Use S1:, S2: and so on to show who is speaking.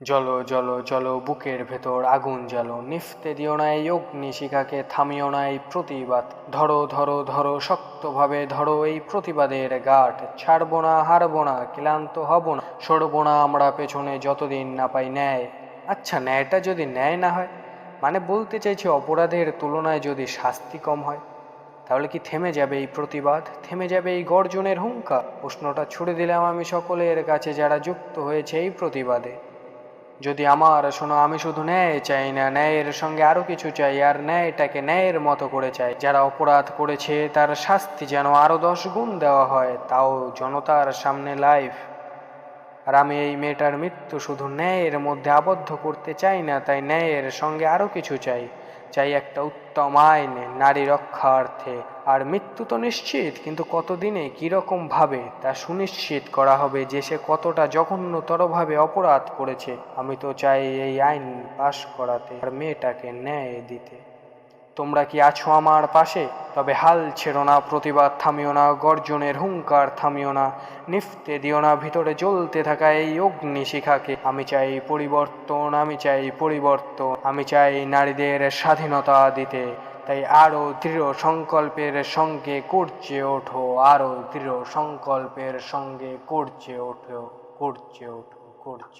S1: জ্বলো জ্বলো জ্বলো বুকের ভেতর আগুন জ্বালো, নিভতে দিও না এই অগ্নিশিখাকে, থামিও না এই প্রতিবাদ। ধরো ধরো ধরো শক্তভাবে ধরো এই প্রতিবাদের গাঁট, ছাড়বো না হারবো না ক্লান্ত হব না, সরবো না আমরা পেছনে যতদিন না পাই ন্যায়। আচ্ছা, ন্যায়টা যদি ন্যায় না হয়, মানে বলতে চাইছি অপরাধের তুলনায় যদি শাস্তি কম হয়, তাহলে কি থেমে যাবে এই প্রতিবাদ, থেমে যাবে এই গর্জনের হুঙ্কার? প্রশ্নটা ছুড়ে দিলাম আমি সকলের কাছে যারা যুক্ত হয়েছে এই প্রতিবাদে। যদি আমার শোনো, আমি শুধু ন্যায় চাই না, ন্যায়ের সঙ্গে আরো কিছু চাই, আর ন্যায়টাকে ন্যায়ের মতো করে চাই। যারা অপরাধ করেছে তার শাস্তি যেন আরো 10 গুণ দেওয়া হয়, তাও জনতার সামনে লাইভ। আর আমি এই মেয়েটার মৃত্যু শুধু ন্যায়ের মধ্যে আবদ্ধ করতে চাই না, তাই ন্যায়ের সঙ্গে আরো কিছু চাই। চাই একটা উত্তম আইন নারী রক্ষার্থে। আর মৃত্যু তো নিশ্চিত, কিন্তু কতদিনে কিরকম ভাবে তা সুনিশ্চিত করা হবে যে সে কতটা জঘন্যতরভাবে অপরাধ করেছে। আমি তো চাই এই আইন পাশ করাতে আর মেয়েটাকে ন্যায় দিতে। তোমরা কি আছো আমার পাশে? তবে হাল ছেড়ো না, প্রতিবাদ থামিও না, গর্জনের হুঙ্কার থামিও না, নিভতে দিও না ভিতরে জ্বলতে থাকা এই অগ্নিশিখাকে। আমি চাই পরিবর্তন, আমি চাই পরিবর্তন, আমি চাই নারীদের স্বাধীনতা দিতে। তাই আরো দৃঢ় সংকল্পের সঙ্গে করছে ওঠো, আরো দৃঢ় সংকল্পের সঙ্গে করছে ওঠো, করছে ওঠো, করছে।